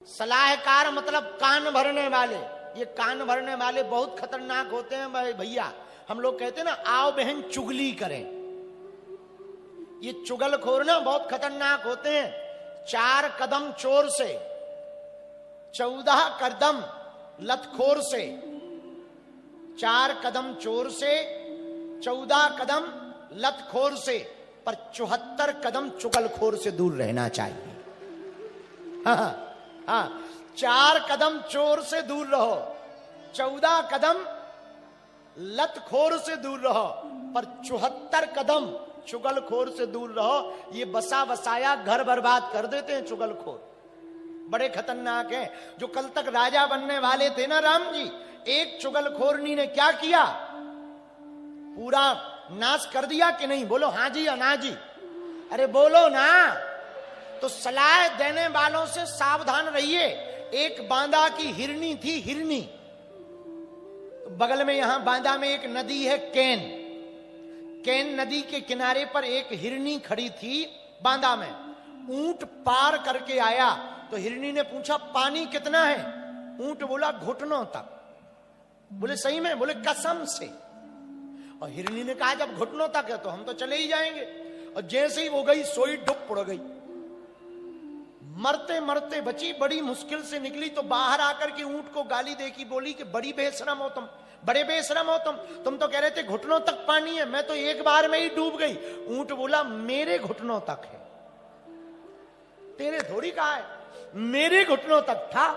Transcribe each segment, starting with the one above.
सलाहकार मतलब कान भरने वाले। ये कान भरने वाले बहुत खतरनाक होते हैं भाई भैया। हम लोग कहते हैं ना, आओ बहन चुगली करें। ये चुगलखोर ना बहुत खतरनाक होते हैं। 4 कदम चोर से, 14 कदम लतखोर से। 4 कदम चोर से, 14 कदम लतखोर से, पर 74 कदम चुगलखोर से दूर रहना चाहिए। हाँ, 4 कदम चोर से दूर रहो, 14 कदम लतखोर से दूर रहो, पर 74 कदम चुगलखोर से दूर रहो। ये बसा बसाया घर बर्बाद कर देते हैं चुगलखोर। बड़े खतरनाक हैं। जो कल तक राजा बनने वाले थे ना राम जी, एक चुगलखोरनी ने क्या किया, पूरा नाश कर दिया कि नहीं? बोलो हाँ जी या ना जी? अरे बोलो ना। तो सलाह देने वालों से सावधान रहिए। एक बांदा की हिरनी थी, हिरनी। तो बगल में यहां बांदा में एक नदी है केन। केन नदी के किनारे पर एक हिरनी खड़ी थी बांदा में। ऊंट पार करके आया तो हिरनी ने पूछा पानी कितना है? ऊंट बोला घुटनों तक। बोले सही में? बोले कसम से। और हिरनी ने कहा जब घुटनों तक है तो हम तो चले ही जाएंगे। और जैसे ही वो गई सोई डूब पड़ गई, मरते मरते बची। बड़ी मुश्किल से निकली तो बाहर आकर के ऊंट को गाली देखी, बोली कि बड़ी बेशरम हो तुम, बड़े बेशरम हो तुम तो कह रहे थे घुटनों तक पानी है, मैं तो एक बार में ही डूब गई। ऊंट बोला मेरे घुटनों तक है, तेरे थोड़ी कहा है, मेरे घुटनों तक था,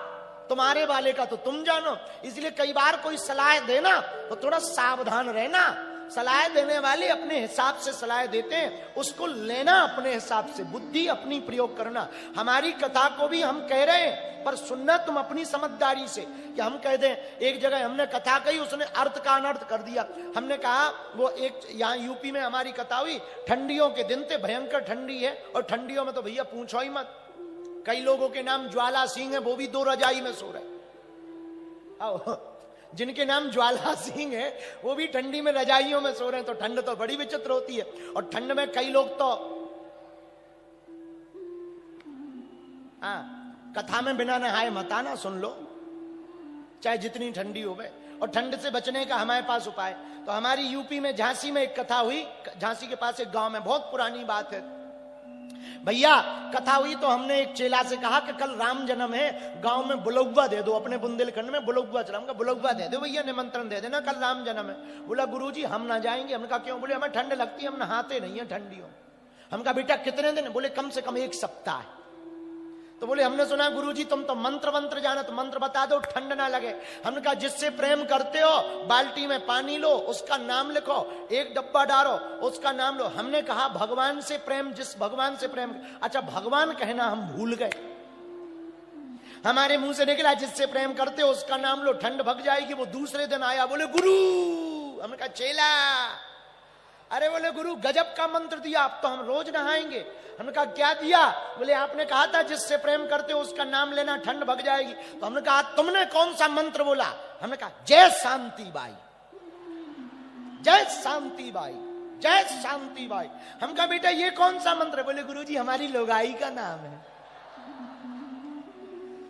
तुम्हारे वाले का तो तुम जानो। इसलिए कई बार कोई सलाह देना तो थोड़ा सावधान रहना। सलाह देने वाले अपने हिसाब से सलाह देते हैं, उसको लेना अपने हिसाब से, बुद्धि अपनी प्रयोग करना। हमारी कथा को भी हम कह रहे हैं, पर सुनना तुम अपनी समझदारी से। कि हम कह दें, एक जगह हमने कथा कही, उसने अर्थ का अनर्थ कर दिया। हमने कहा वो एक यहाँ यूपी में हमारी कथा हुई, ठंडियों के दिन थे, भयंकर ठंडी है, और ठंडियों में तो भैया पूछो ही मत। कई लोगों के नाम ज्वाला सिंह है, वो भी 2 रजाई में सो रहे। आओ, जिनके नाम ज्वाला सिंह है वो भी ठंडी में रजाइयों में सो रहे हैं। तो ठंड तो बड़ी विचित्र होती है। और ठंड में कई लोग तो कथा में बिना नहाए मत आना, सुन लो, चाहे जितनी ठंडी हो गए। और ठंड से बचने का हमारे पास उपाय। तो हमारी यूपी में झांसी में एक कथा हुई। झांसी के पास एक गांव में, बहुत पुरानी बात है भैया, कथा हुई। तो हमने एक चेला से कहा कि कल राम जन्म है, गांव में बुलौवा दे दो। अपने बुंदेलखंड में बुलौवा चलाऊंगा, बुलौवा दे दो भैया, निमंत्रण दे देना, कल राम जन्म है। बोला गुरुजी हम ना जाएंगे। हमने कहा क्यों? बोले हमें ठंड लगती है, हम नहाते नहीं है ठंडियों। हम कहा बेटा कितने दिन? बोले कम से कम 1 सप्ताह। तो बोले हमने सुना गुरुजी तुम तो मंत्र वंत्र जाना, तो मंत्र बता दो ठंड ना लगे। हमने कहा जिससे प्रेम करते हो बाल्टी में पानी लो, उसका नाम लिखो, 1 डब्बा डालो, उसका नाम लो। हमने कहा भगवान से प्रेम, जिस भगवान से प्रेम। अच्छा भगवान कहना हम भूल गए। हमारे मुंह से निकला जिससे प्रेम करते हो उसका नाम लो, ठंड भग जाएगी। वो दूसरे दिन आया, बोले गुरु। हमने कहा चेला। अरे बोले गुरु गजब का मंत्र दिया, अब तो हम रोज नहाएंगे। हमने कहा क्या दिया? बोले आपने कहा था जिससे प्रेम करते हो उसका नाम लेना, ठंड भग जाएगी। तो हमने कहा तुमने कौन सा मंत्र बोला? हमने कहा जय शांति बाई, जय शांति बाई, जय शांति बाई। हम कहा बेटा ये कौन सा मंत्र? बोले गुरुजी हमारी लुगाई का नाम है।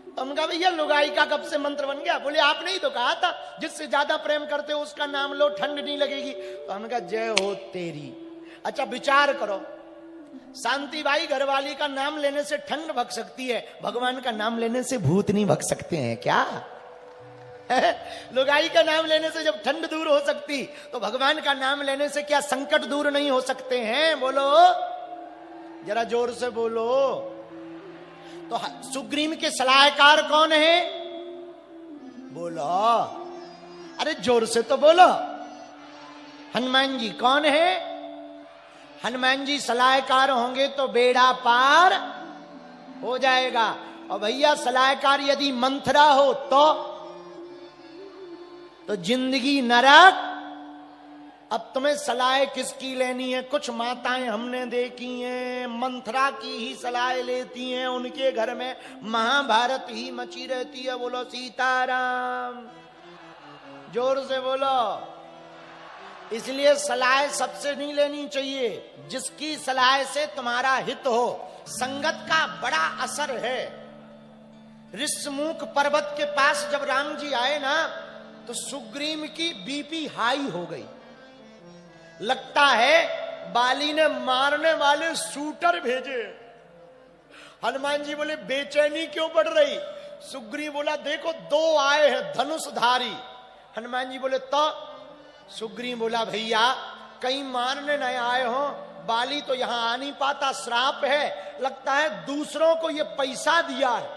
तो हम कहा भैया लुगाई का कब से मंत्र बन गया? बोले आपने ही तो कहा था जिससे ज्यादा प्रेम करते हो उसका नाम लो, ठंड नहीं लगेगी। तो हमने कहा जय हो तेरी। अच्छा विचार करो, शांति बाई घरवाली का नाम लेने से ठंड भग सकती है, भगवान का नाम लेने से भूत नहीं भग सकते हैं क्या? लुगाई का नाम लेने से जब ठंड दूर हो सकती, तो भगवान का नाम लेने से क्या संकट दूर नहीं हो सकते हैं? बोलो जरा जोर से बोलो। तो सुग्रीव के सलाहकार कौन है? बोलो, अरे जोर से तो बोलो। हनुमान जी कौन है? हनुमान जी सलाहकार होंगे तो बेड़ा पार हो जाएगा। और भैया सलाहकार यदि मंथरा हो तो जिंदगी नरक। अब तुम्हें सलाह किसकी लेनी है? कुछ माताएं हमने देखी हैं मंथरा की ही सलाह लेती हैं, उनके घर में महाभारत ही मची रहती है। बोलो सीताराम, जोर से बोलो। इसलिए सलाह सबसे नहीं लेनी चाहिए, जिसकी सलाह से तुम्हारा हित हो। संगत का बड़ा असर है। ऋषमुख पर्वत के पास जब राम जी आए ना, तो सुग्रीव की बीपी हाई हो गई। लगता है बाली ने मारने वाले शूटर भेजे। हनुमान जी बोले बेचैनी क्यों बढ़ रही? सुग्रीव बोला देखो 2 आए हैं धनुषधारी। हनुमान जी बोले तो? सुग्रीव बोला भैया कहीं मारने न आए हो, बाली तो यहां आ नहीं पाता, श्राप है, लगता है दूसरों को ये पैसा दिया है।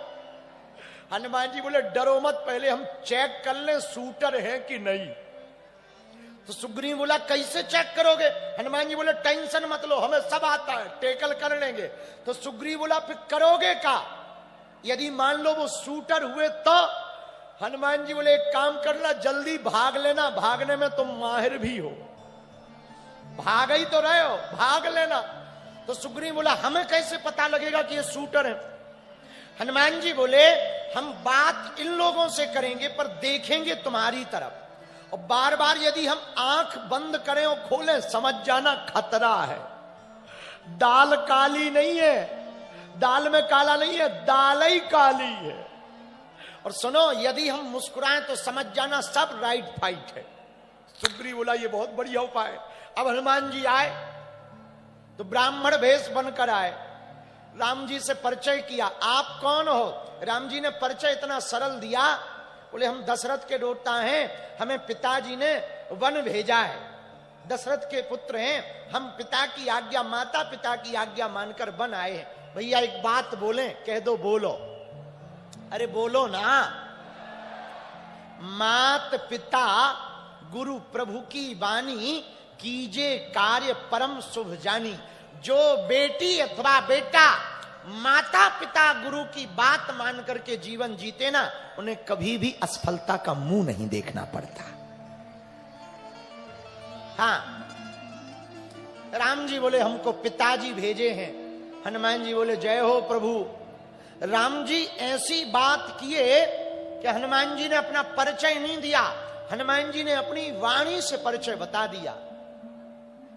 हनुमान जी बोले डरो मत, पहले हम चेक कर लें शूटर है कि नहीं। तो सुग्रीव बोला कैसे चेक करोगे? हनुमान जी बोले टेंशन मत लो, हमें सब आता है, टेकल कर लेंगे। तो सुग्रीव बोला फिर करोगे क्या? यदि मान लो वो शूटर हुए तो? हनुमान जी बोले एक काम करना, जल्दी भाग लेना, भागने में तुम माहिर भी हो, भाग ही तो रहे हो, भाग लेना। तो सुग्रीव बोला हमें कैसे पता लगेगा कि ये शूटर है? हनुमान जी बोले हम बात इन लोगों से करेंगे पर देखेंगे तुम्हारी तरफ, और बार बार यदि हम आंख बंद करें और खोलें समझ जाना खतरा है। दाल काली नहीं है, दाल में काला नहीं है, दाल ही काली है। और सुनो यदि हम मुस्कुराएं तो समझ जाना सब राइट फाइट है। सुग्रीव बोला ये बहुत बढ़िया उपाय है। अब हनुमान जी आए तो ब्राह्मण भेष बनकर आए, राम जी से परिचय किया, आप कौन हो? राम जी ने परिचय इतना सरल दिया, बोले हम दशरथ के डोटा हैं, हमें पिताजी ने वन भेजा है, दशरथ के पुत्र हैं, हम पिता की आज्ञा, माता पिता की आज्ञा मानकर वन आए हैं। भैया एक बात बोलें? कह दो बोलो। अरे बोलो ना। मात पिता गुरु प्रभु की वाणी, कीजे कार्य परम शुभ जानी। जो बेटी अथवा बेटा माता पिता गुरु की बात मान करके जीवन जीते ना, उन्हें कभी भी असफलता का मुंह नहीं देखना पड़ता। हाँ, राम जी बोले हमको पिताजी भेजे हैं। हनुमान जी बोले जय हो प्रभु। राम जी ऐसी बात किए कि हनुमान जी ने अपना परिचय नहीं दिया, हनुमान जी ने अपनी वाणी से परिचय बता दिया।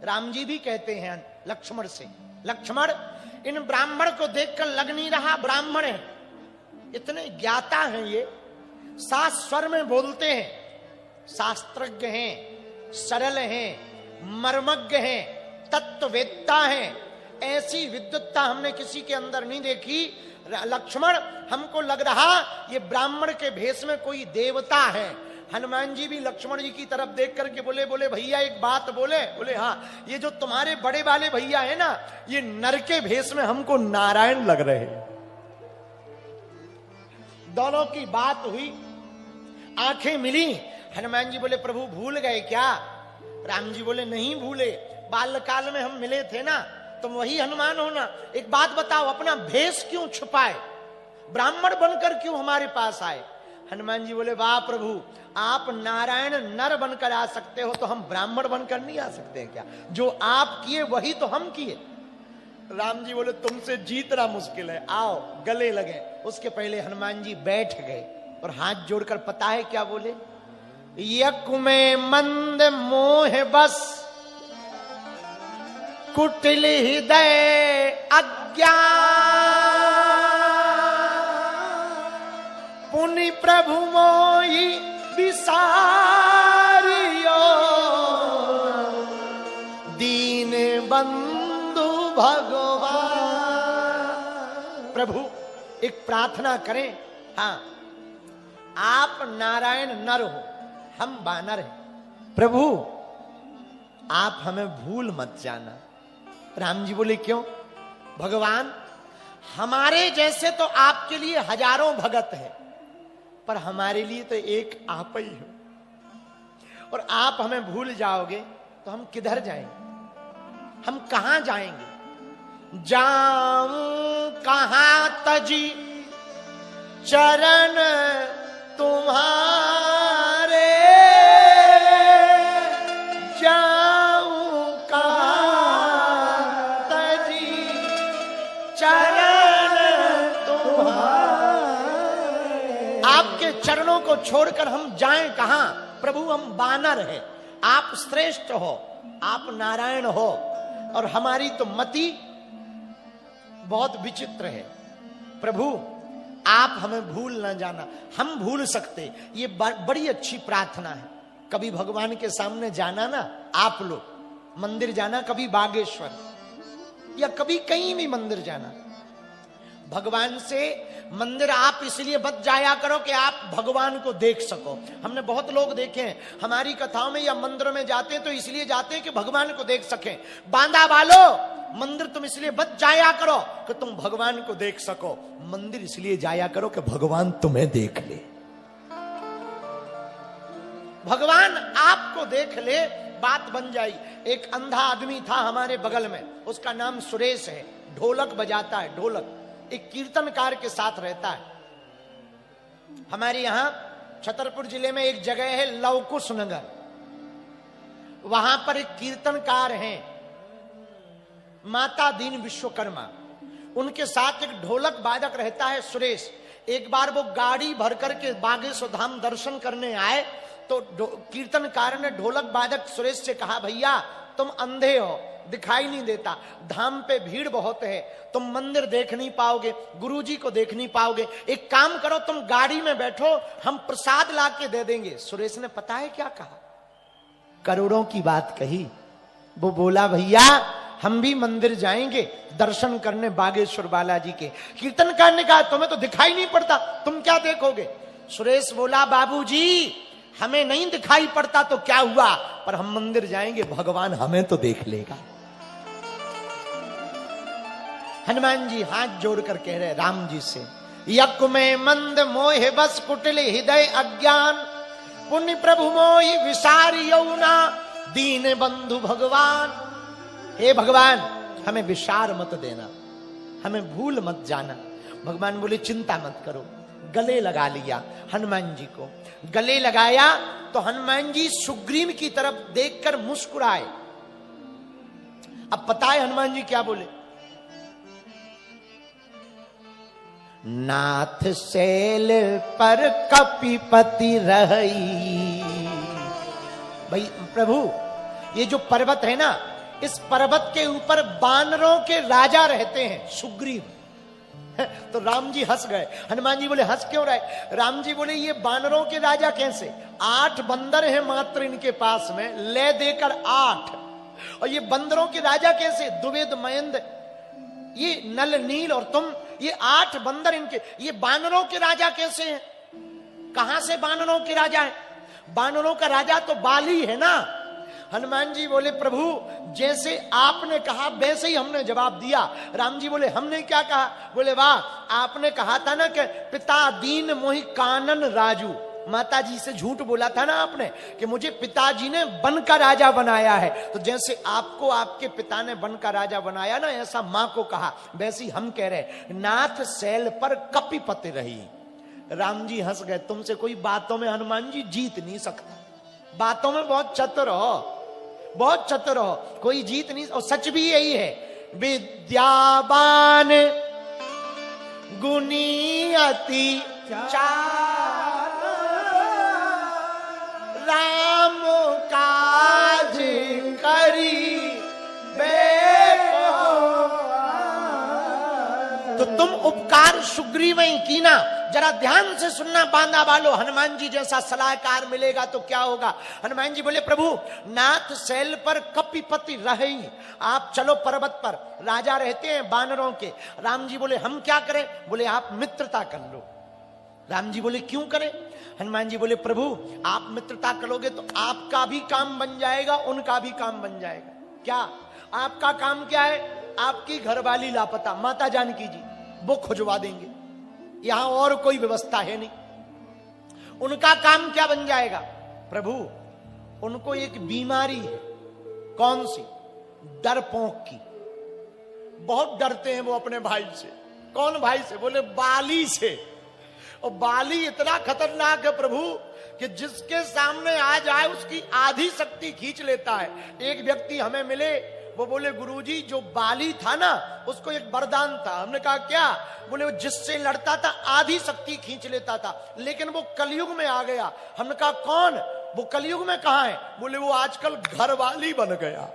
राम जी भी कहते हैं लक्ष्मण से, लक्ष्मण इन ब्राह्मण को देखकर लग नहीं रहा ब्राह्मण है, इतने ज्ञाता हैं ये, सात स्वर में बोलते हैं, शास्त्रज्ञ हैं, सरल हैं, मर्मज्ञ हैं, तत्ववेत्ता हैं, ऐसी विद्वत्ता हमने किसी के अंदर नहीं देखी। लक्ष्मण हमको लग रहा ये ब्राह्मण के भेष में कोई देवता है। हनुमान जी भी लक्ष्मण जी की तरफ देख करके बोले भैया एक बात बोले? बोले हाँ, ये जो तुम्हारे बड़े वाले भैया है ना, ये नर के भेष में हमको नारायण लग रहे हैं। दोनों की बात हुई, आंखें मिली। हनुमान जी बोले प्रभु भूल गए क्या? राम जी बोले नहीं भूले, बाल्यकाल में हम मिले थे ना, तुम वही हनुमान हो ना। एक बात बताओ, अपना भेष क्यों छुपाए, ब्राह्मण बनकर क्यों हमारे पास आए? हनुमान जी बोले वाह प्रभु, आप नारायण नर बनकर आ सकते हो तो हम ब्राह्मण बनकर नहीं आ सकते क्या? जो आप किए वही तो हम किए। राम जी बोले तुमसे जीतना मुश्किल है, आओ गले लगे। उसके पहले हनुमान जी बैठ गए और हाथ जोड़कर पता है क्या बोले? यक में मंद मोह बस, कुटिल हृदय अज्ञान, पुनि प्रभु मोहि विसारियो, दीन बंधु भगवान। प्रभु एक प्रार्थना करें। हाँ, आप नारायण नर हो, हम बानर हैं, प्रभु आप हमें भूल मत जाना। राम जी बोले क्यों? भगवान हमारे जैसे तो आपके लिए हजारों भगत हैं, पर हमारे लिए तो एक आप ही हो, और आप हमें भूल जाओगे तो हम किधर जाएंगे, हम कहां जाएंगे? जाऊं कहां तजी चरण तुम्हारे, जाऊं कहां तजी चरण तुम्हारे। आपके चरणों को छोड़कर हम जाएं कहां? प्रभु हम बानर हैं, आप श्रेष्ठ हो, आप नारायण हो, और हमारी तो मति बहुत विचित्र है। प्रभु आप हमें भूल ना जाना, हम भूल सकते। ये बड़ी अच्छी प्रार्थना है। कभी भगवान के सामने जाना ना, आप लोग मंदिर जाना, कभी बागेश्वर या कभी कहीं भी मंदिर जाना, भगवान से मंदिर आप इसलिए मत जाया करो कि आप भगवान को देख सको। हमने बहुत लोग देखे हैं हमारी कथाओं में या मंदिर में जाते हैं तो इसलिए जाते हैं कि भगवान को देख सकें। बांदा वालो, मंदिर तुम इसलिए मत जाया करो कि तुम भगवान को देख सको, मंदिर इसलिए जाया करो कि भगवान तुम्हें देख ले, भगवान आपको देख ले, बात बन जाई। एक अंधा आदमी था हमारे बगल में, उसका नाम सुरेश है, ढोलक बजाता है, ढोलक, एक कीर्तनकार के साथ रहता है। हमारे यहां छतरपुर जिले में एक जगह है लवकुश नगर, वहां पर एक कीर्तनकार हैं माता दीन विश्वकर्मा, उनके साथ एक ढोलक वादक रहता है सुरेश। एक बार वो गाड़ी भर करके बागेश्वर धाम दर्शन करने आए तो कीर्तनकार ने ढोलक वादक सुरेश से कहा, भैया तुम अंधे हो, दिखाई नहीं देता, धाम पे भीड़ बहुत है, तुम मंदिर देख नहीं पाओगे, गुरुजी को देख नहीं पाओगे, एक काम करो तुम गाड़ी में बैठो, हम प्रसाद ला के दे देंगे। सुरेश ने पता है क्या कहा? करोड़ों की बात कही। वो बोला, भैया हम भी मंदिर जाएंगे दर्शन करने बागेश्वर बालाजी के। कीर्तनकार ने कहा, तुम्हें तो दिखाई नहीं पड़ता, तुम क्या देखोगे? सुरेश बोला, बाबूजी हमें नहीं दिखाई पड़ता तो क्या हुआ, पर हम मंदिर जाएंगे, भगवान हमें तो देख लेगा। हनुमान जी हाथ जोड़कर कह रहे राम जी से, यक में मंद मोह बस कुटिल हृदय अज्ञान, पुण्य प्रभु मोहि विसारी यौना, दीन बंधु भगवान। हे भगवान हमें विसार मत देना, हमें भूल मत जाना। भगवान बोले चिंता मत करो। गले लगा लिया हनुमान जी को, गले लगाया तो हनुमान जी सुग्रीव की तरफ देखकर मुस्कुराए। अब पता है हनुमान जी क्या बोले? नाथ शैल पर कपिपति रही। भाई प्रभु, ये जो पर्वत है ना, इस पर्वत के ऊपर बानरों के राजा रहते हैं, सुग्रीव। तो राम जी हंस गए। हनुमान जी बोले हंस क्यों रहे? राम जी बोले ये बानरों के राजा कैसे? 8 बंदर हैं मात्र इनके पास में, ले देकर 8, और ये बंदरों के राजा कैसे? द्विवेद महेंद्र, ये नल नील और तुम, ये 8 बंदर इनके, ये बानरों के राजा कैसे हैं? कहां से बानरों के राजा है? बानरों का राजा तो बाली है ना। हनुमान जी बोले प्रभु जैसे आपने कहा वैसे ही हमने जवाब दिया। राम जी बोले हमने क्या कहा? बोले वाह, आपने कहा था ना कि पिता दीन मोहि कानन राजू, माता जी से झूठ बोला था ना आपने कि मुझे पिताजी ने बन का राजा बनाया है, तो जैसे आपको आपके पिता ने बन का राजा बनाया ना, ऐसा मां को कहा, वैसे ही हम कह रहे नाथ शैल पर कपिपति रही। राम जी हंस गए। तुमसे कोई बातों में हनुमान जी जीत नहीं सकता, बातों में बहुत चतुर हो, बहुत चतुर हो, कोई जीत नहीं। और सच भी यही है, विद्यावान गुणी अति चार, राम काज करी बेको। तो तुम उपकार सुग्रीव ही कीना। जरा ध्यान से सुनना बांदा वालों, हनुमान जी जैसा सलाहकार मिलेगा तो क्या होगा। हनुमान जी बोले प्रभु नाथ शैल पर कपिपति रहे, आप चलो पर्वत पर, राजा रहते हैं बानरों के। राम जी बोले हम क्या करें? बोले आप मित्रता कर लो। राम जी बोले क्यों करें? हनुमान जी बोले प्रभु आप मित्रता करोगे तो आपका भी काम बन जाएगा, उनका भी काम बन जाएगा। क्या आपका काम क्या है? आपकी घरवाली लापता माता जानकी जी, वो खुजवा देंगे, यहां और कोई व्यवस्था है नहीं। उनका काम क्या बन जाएगा? प्रभु उनको एक बीमारी है। कौन सी? डरपोक की। बहुत डरते हैं वो अपने भाई से। कौन भाई से? बोले बाली से। और बाली इतना खतरनाक है प्रभु कि जिसके सामने आ जाए उसकी आधी शक्ति खींच लेता है। एक व्यक्ति हमें मिले, वो बोले गुरुजी जो बाली था ना उसको एक वरदान था। हमने कहा क्या? बोले वो जिससे लड़ता था आधी शक्ति खींच लेता था, लेकिन वो कलयुग में आ गया। हमने कहा कौन? वो कलयुग में कहां है? बोले वो आजकल घरवाली बन गया।